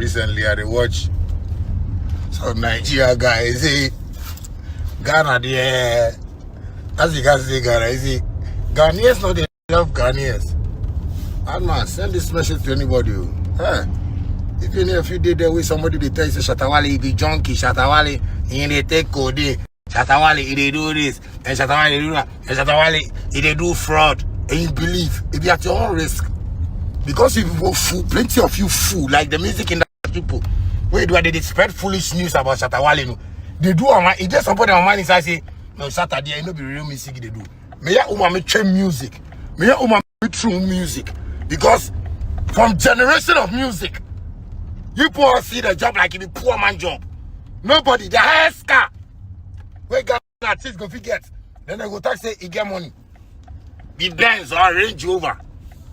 recently I watch some Nigeria guy. Say Ghana there. As you can say Ghana, is Ghanaians not enough Ghanaians. And man, send this message to anybody. Hey, if you know if you did there with somebody they tell you Shatta Wale, he be junkie, Shatta Wale, he they take code, Shatta Wale, he they do this, and Shatta Wale they do that, and Shatta Wale, he they do fraud, and you believe, it be at your own risk. Because if you fool, plenty of you fool, like the music industry people, where they spread foolish news about Shatta Wale, no, they do on my, it just somebody on my inside say, no, Shatta, there no be real music they do. Me ya me train music, me ya me true music. Because from generation of music, you poor see the job like a poor man job. Nobody, the highest car, where God artists go forget. Then they go talk say he get money. The Benz or Range Rover.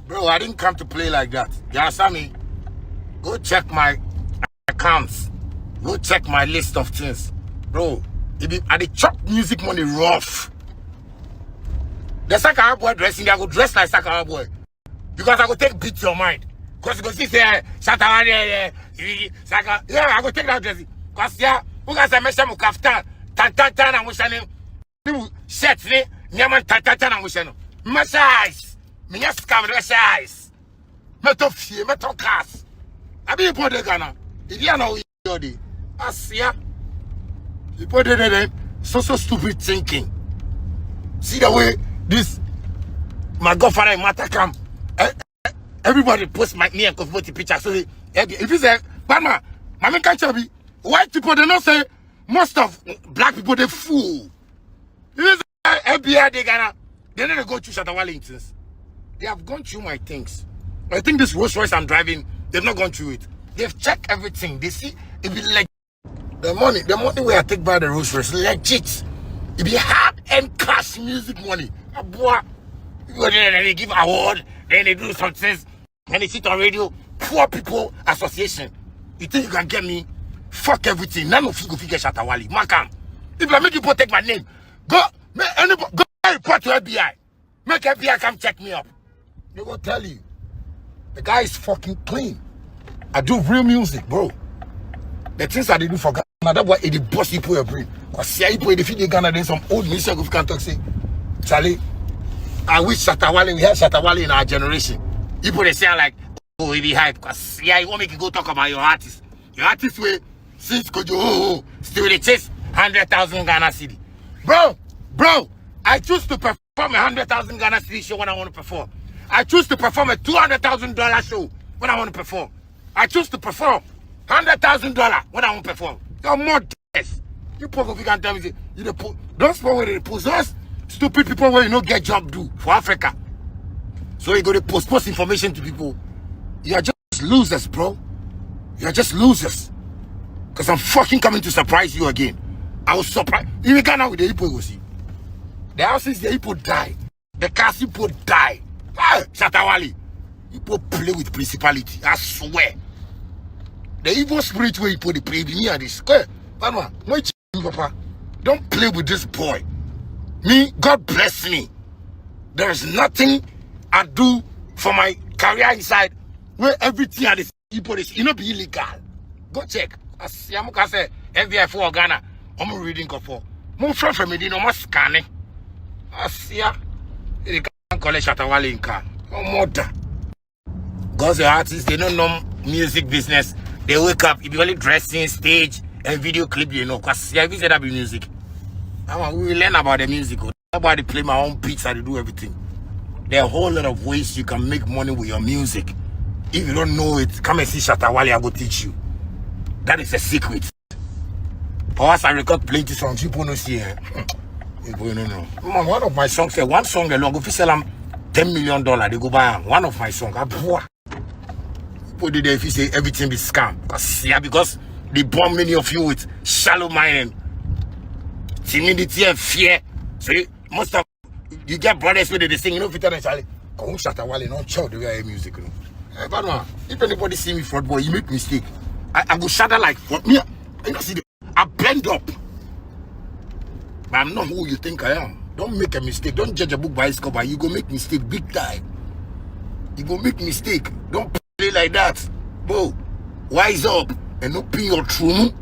Bro, I didn't come to play like that. You understand me? Go check my accounts. Go check my list of things. Bro, I dey chop music money rough. The Sakara boy dressing, I go dress like Sakara boy. Because I go take beat your mind. Because you go see say Shatta Wale, yeah, I go take that dressing. Because yeah, who can say me shamu kaftan, tan and wishani, shirt ne, nyaman tan and wishani. Me size, me scam me size. Me to fie, me to cast. I be put the Ghana. If you know you do, Asia, you put it there. So stupid thinking. See the way this my godfather matter come. Everybody post me and Kofi picture. So if you say, Bonah, I can't tell you, white people they don't say most of black people they fool. If you say FBI they gonna they never go through Shatta Wale instance. They have gone through my things. I think this Rolls Royce I'm driving, they've not gone through it. They've checked everything. They see it be like the money where I take by the Rolls Royce legit. It be hard and cash music money. Boy, then they give award, then they do success, and they sit on radio. Poor People Association. You think you can get me? Fuck everything. None of you go figure Shatta Wale. Makam. If I make people take my name, go report to FBI. Make FBI come check me up. They will tell you. The guy is fucking clean. I do real music, bro. The things that they do for Ghana, that's why it boss people your brain. Because see people if you Ghana, there's some old music if you can talk say, Charlie, I wish Shatta Wale, we had Shatta Wale in our generation. People they say like, oh, it be hype. Because yeah, you want me to go talk about your artist. Your artist way, since Kojo, still they chase 100,000 Ghana city. Bro, I choose to perform a 100,000 Ghana city show when I want to perform. I choose to perform a $200,000 show when I want to perform. I choose to perform $100,000 when I want to perform. You're more deaf. You probably can tell me, those people where they post those stupid people where you don't get job do for Africa. So you go to post information to people. You are just losers, bro. You are just losers. Because I'm fucking coming to surprise you again. I was surprised. Even Ghana with the Igbo, you see. The houses, the Igbo die. The cast people die. Hey, Shatta Wale. People play with principality. I swear. The evil spirit where you put the play me and this. Bonah, no, Papa. Don't play with this boy. Me, God bless me. There is nothing I do for my career inside where everything at this people is, be illegal. Go check. I see, I'm going to say, FBI for Ghana. I'm reading for. More from me, no more scanning. I see, they can't call it Shatta Wale in car. No more. Because the artists, they don't know music business. They wake up, if you only dressing, stage, and video clip, because yeah, we said that be music. We learn about the music. Nobody play my own beats, I do everything. There are a whole lot of ways you can make money with your music. If you don't know it, come and see Shatta Wale, I will teach you. That is a secret. For us, I record plenty songs, people don't see it. People don't know. Man, one of my songs, one song alone, if you sell them $10 million, they go buy them. One of my songs, people did if you say everything be scam. Because they bomb many of you with shallow mind and timidity and fear. So most of you get brothers where they sing, if you tell them, Charlie, come Shatta Wale, not child the way I music. Hey, Bonah, if anybody see me fraud boy, you make mistake. I go shatter like for me. I blend up. But I'm not who you think I am. Don't make a mistake. Don't judge a book by its cover. You go make mistake big time. You go make mistake. Don't play like that. Bro, Wise up and open your true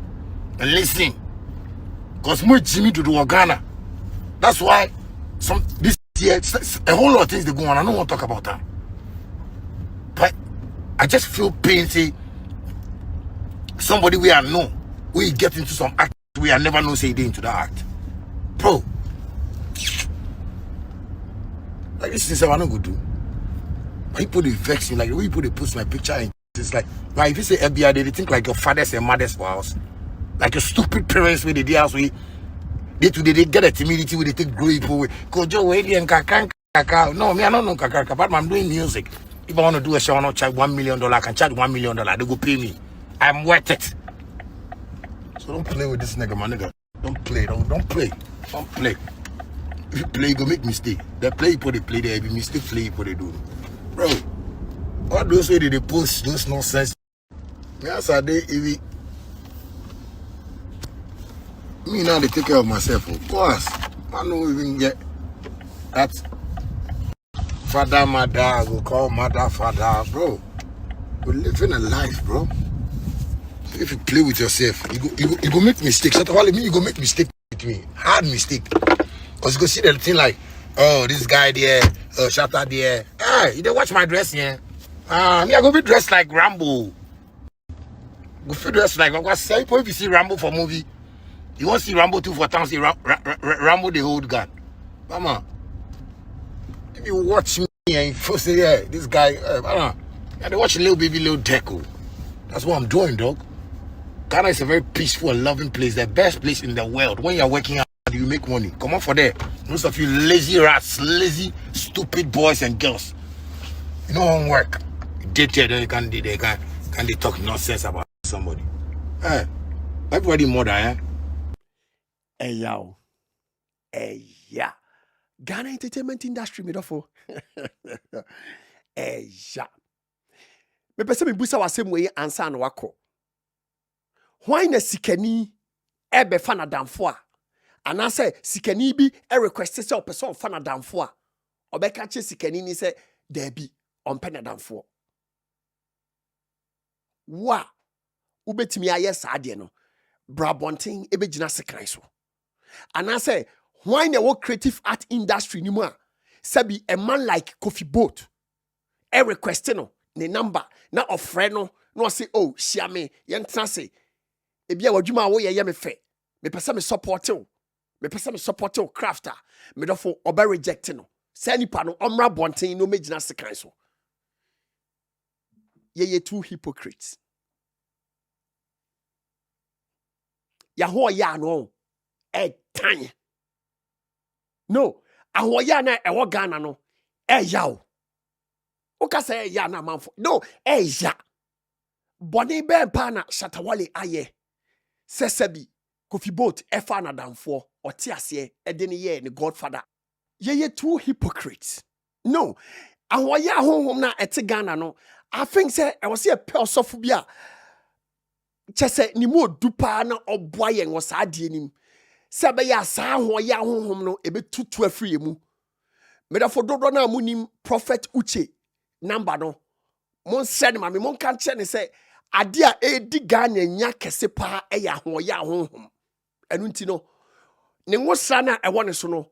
and listen. Because more Jimmy to do Ghana. That's why this year a whole lot of things they go on. I don't want to talk about that. But I just feel pain. Say somebody we are know, we get into some act we are never know say they into that act. Bro. Like this is what I'm gonna do. People they vex me, like the way people they post my picture in. It's like if you say FBI, they think like your father's and mother's house. Like your stupid parents with the house we they get a timidity where they take grow people. Kojo Wale and Kaka. No, me I don't know Kaka, but I'm doing music. If I want to do a show, I want to charge $1 million, I can charge $1 million. They go pay me. I'm worth it. So don't play with this nigga, my nigga. Don't play. Don't play. Don't play. If you play, you go make mistake. They play people they play there. If you mistake, play people they do. Bro, all those way they post those nonsense. Yes, I did. Me now they take care of myself. Of course, I don't even get that. Father, mother, go call mother, father, bro. We're living a life, bro. So if you play with yourself, you go make mistakes. Shatta Wale, you go make mistake with me. Hard mistake. Because you go see the thing like, oh, this guy there, Shatta there. Hey, you don't watch my dress here. Me, I go be dressed like Rambo. Go feel dressed like, what say, if you see Rambo for movie, you want to see Rambo 2 for town, see Rambo the hold gun. Mama, if you watch me and you first say, yeah, this guy, and they watch Little Baby, Little Deco. That's what I'm doing, dog. Ghana is a very peaceful and loving place, the best place in the world. When you're working hard, you make money. Come on for there. Most of you lazy rats, lazy, stupid boys and girls. You know how work. You did here, then you can't they talk nonsense about somebody. Hey, everybody mother, eh? Hey, yo. Hey, yeah. Ghana entertainment industry, me dofo. Hey, yeah. Me pese me busa wasem we ansa na wako. Why na sikani ebe fa na damfo a? Anase sikani bi request se opese fa na damfo a. Obeka che sikani ni se debi ompe na damfo. Wa ubetimi aye saa de no. Brabontin ebe gina sekan so. Anase why na wo creative art industry ni mu a? Sabi a man like Kofi Boat request no ne number na ofre no say oh share me yentna say ebia wadwuma wo ye me fe me pesa me support you me pesa me support you crafter me dofo oba reject no say nipa no omra bonten no megina sekan so ye two hypocrites ya ho ya no tan no aho ya na ewo Ghana no yawo oka say ya na manfo no ya boni be pa na Shatta Wale aye sesabi Kofi Boat efa na damfo ote ase ede ne ye ne godfather ye two hypocrites no ahoya honhom na ete Ghana no I think say e was a pe osofo bi a chese ni mo dupa na oboaye ngo sa de nim se be ya sa ahoya honhom no ebe tutu afiri mu medafo dodo na munim prophet uche number no mon send ma me mon kan che ne se ade a edi Ghana nya kese pa eya ahoya honhom enu nti no ne ngosa na e wone so no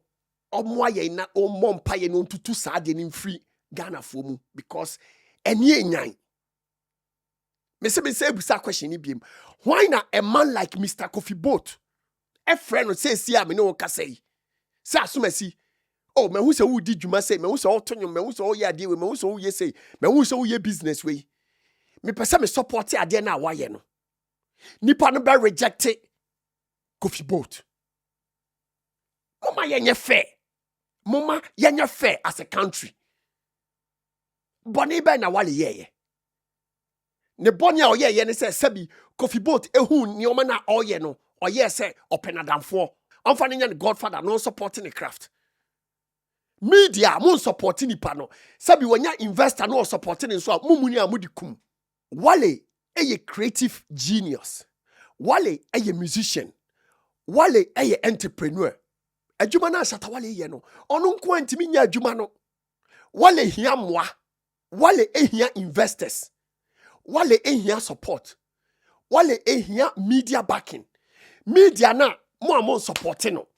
omo aye na ommo mpa ye no tutu sa de nim free Ghana fo mu because eni enyan me say ebusa question ni biem why na a man like Mr. Kofi Boat a friend no say si a me no ka say say asomasi oh me hu say wo di dwuma say me hu say wo tonyo me hu say wo ye ade we me hu say wo ye say me hu say wo ye business we me pese me support ade na wa ye no nipa no be reject Kofi Boat mama yenye fair as a country boni be na Wale ye ne boni a oye ne say sabi Kofi Boat ehu ni o ma na oye no oye say openadamfo amfa ne nya ne godfather no supporting the craft media mun supporting nipa no sabi wanya investor no supporting so mumuni amudi kum Wale a creative genius Wale a musician Wale a entrepreneur adwuma na Shatta Wale ye no onu nko antimi nya adwuma no Wale hia moa Wale ehia investors Wale ehia support Wale ehia media backing. Media na mo amon supporting no.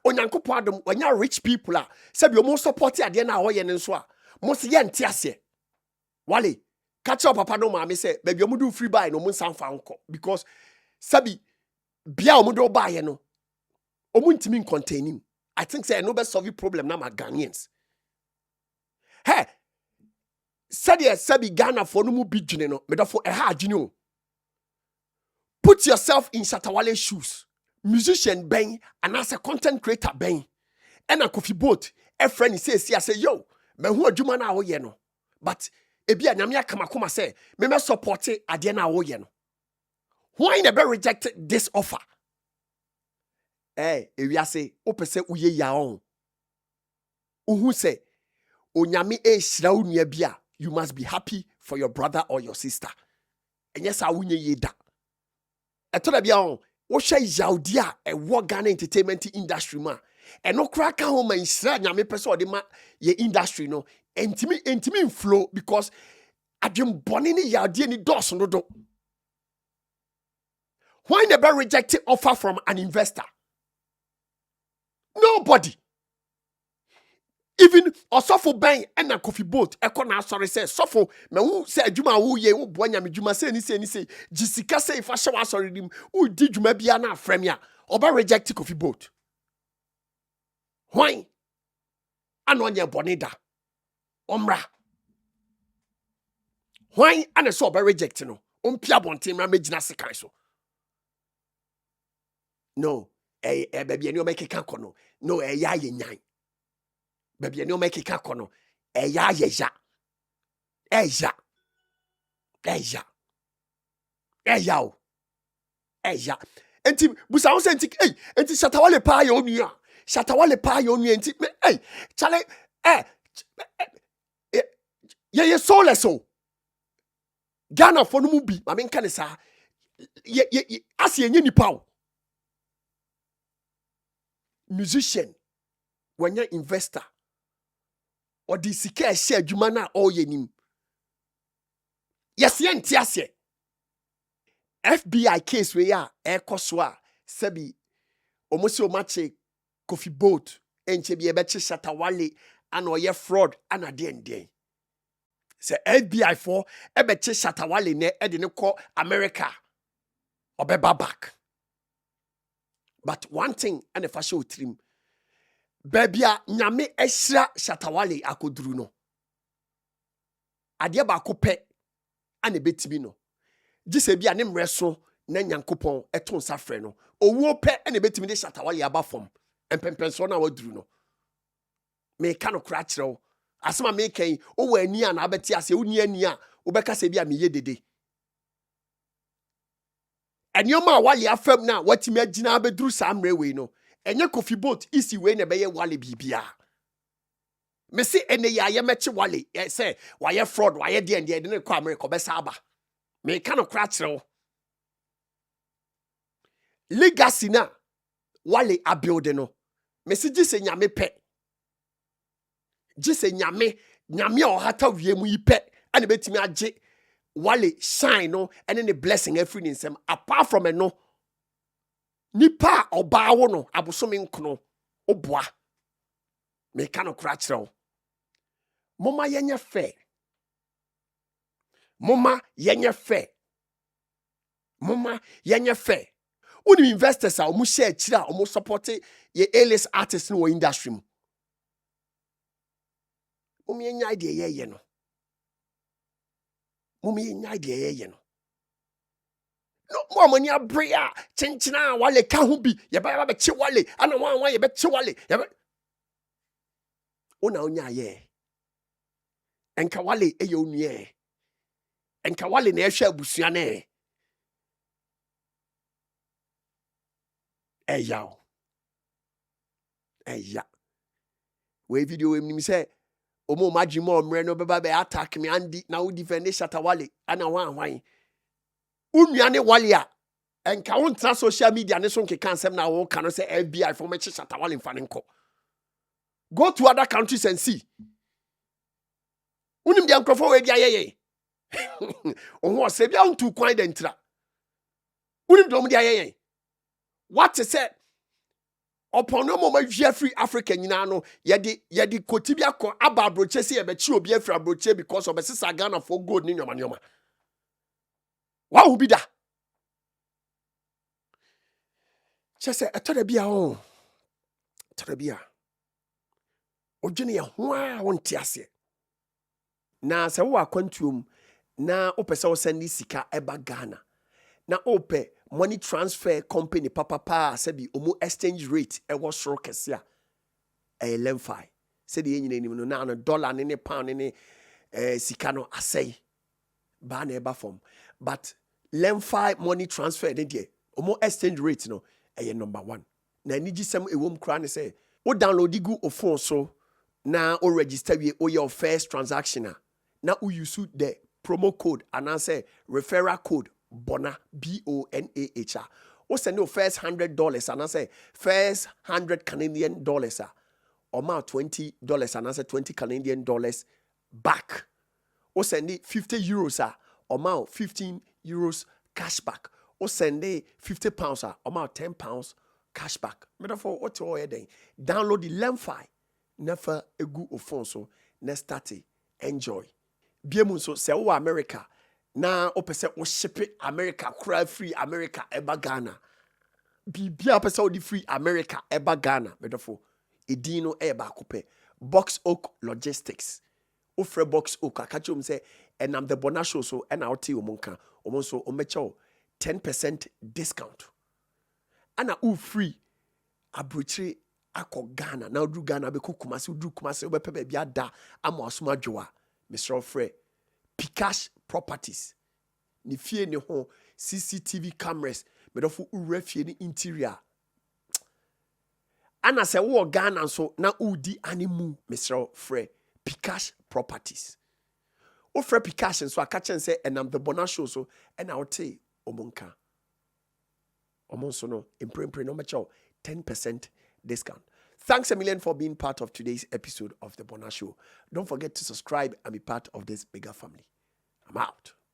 Onyankopon adom wanya rich people a sabi o mo support ade na wo ye ne nso a mo se ye nte ase. Wale catch up papa no maame say baby o mo do free buy no mo nsan fa nko because sabi bia o mo do buy ye no o mo ntimi containing. I think say no be solve problem na ma Ghanaians. Hey, sabi Ghana for no mu bi dwene no me do for ha adwene o. Put yourself in Shatta Wale shoes. Musician ben and as a content creator ben. And a Kofi boat. A friend says, I say, yo, me who adwuma na wo ye no. But ebia nyame akamakoma say, me support it ade na wo ye no. Why never rejected this offer? Ewia say, opese uye ya on. Uhu say, onyame shira wo nua bia, you must be happy for your brother or your sister. And yes, I wunye ye da. Etoda bia on, wo hwe Yaudi a wo Ghana entertainment industry ma. Eno kra ka ho man shira nyame pese ode ma ye industry no. Entimi flow because adwem bone ni Yaudi ni dos no do. Why never rejected offer from an investor? Nobody. Even Osofo Ben and a Kofi boat, Ekona sorry says, Sofo, me who say Juma who ye who bonya me Juma say, Jessica say if I show us already, who did you maybe an frame ya, or by reject Kofi boat? Why? Anonya bonida, Omra. Why? And a so by reject no, Pia bonte, Ramagina Sekanso. No, baby, and you make a cancono, no, ya ye. Baby, no make it kakono. Eya. Enti busa won senti enti Shatta Wale pa ya onua. Shatta Wale pa ya onua enti chale ye soulless o. Ghana for no mu bi, ma menka ne sa. Ye ase enye nipa o. Musician, wanya investor. Or the sika share jumana all yenim. Yes, yen tiase. FBI case we ya ekoswa sebi omosi omache Kofi boat enche bi ebeche Shatta Wale and oye fraud and ade. Se FBI for ebeche Shatta Wale ne ede ne call America obeba back. But one thing and the fashion trim. Babia nyame ehira Shatta Wale akoduru no. Ade ba kope ane betimi no. Gise bia ne mreso na nyankopon eton safre no. Owo pe ane betimi de Shatta Wale aba fom. Empempenso na waduru no. Me ka no kra kire wo. Asema me kan o wa ani a na abeti ase oni ani a obeka se bia me ye dede. Enyoma Wale afam na watimi agina abeduru samre we no. Enye Kofi boat isi we na beye Wale bibia. Me si ene ya ye meche Wale say why fraud why de ne kwa America obesa aba. Me ka no kra kire wo. Legacy na Wale abuild no. Me si gise nyame pe. Gise nyame o hata wie mu yi pe ane betimi age Wale shine no ene ne blessing every nsem apart from no nipa oba wo no abosome nkono oboa. Me ka no kra kire wo. Moma yenye fair. Moma yenye fair. Uni investors a omu share chira omu support ye A-list artists no industry mu. Mumi yenye idea ye no. No more money abrea chenchina Wale ka hu bi ye ba be che Wale ana wan ye be che Wale ye be ona onya ye enka Wale eye onue enka Wale na ehwe abusua na eya we video we nim say omo magimo omre no beba be attack me andi na wo defend Shatta Wale ana wan unua ne Wale a enka won tra social media ne so nkeka nsem na wo ka no say FBI for me Shatta Wale mfa ne nko. Go to other countries and see. Unim dia nkrofo we dia ye. Oho se bia untu kwan da ntra. Unim dom dia yen. What is it? Upon no moment free Africa nyina no yedi kotibia ko aba broche se yebechi obi afra broche because of sisa Ghana for gold ni nyoma. Wa wo bi da. Chese etoda bia o. Etoda bia. Odwene ye ho a wonte ase. Na se wo akwantuom na opese wo send sika eba Ghana. Na ope money transfer company papa sabi omo exchange rate ewo soro kese a lemfi se de nyina nim no na no dollar ne pound ne sika no asay ba na eba form but lemfi money transfer ne de omo exchange rate no number 1 na anigisem ewom kra ne say wo download gu o phone so na o register we o your first transaction na o use the promo code and say referral code Bonah BONAH. O send your first $100 and I say first $100 Canadian dollars or more $20 and I say $20 Canadian dollars back. O send it €50 or more €15 cash back. O send it £50 or more £10 cash back. Therefore, what you then download the Lemfi never a good phone so next start enjoy. Biemun so say o America. Na opese o ship America cry free America eba Ghana. Bibia opese o di free America eba Ghana. Medofo edino eba kope. Box Oak Logistics. Ofre Box Oak akacho m say enam the BonahShow so and out ti omonka. Omon so omecho 10% discount. Ana u free abrochire akọ Ghana. Na udru Ghana be Kumasi udru Kumasi obepe bia da ama asoma dwoa. Mr. Frey Pcash Properties. Ni fie ni ho CCTV cameras. Medofo ure fie ni interior. Ana se wo Ghana so na udi animu Mr. Frey Pcash Properties. O Frey Pcash so akachen se enam the BonahShow so ena ote omonka. Omonso no impre no macho 10% discount. Thanks a million for being part of today's episode of The BonahShow. Don't forget to subscribe and be part of this bigger family. I'm out.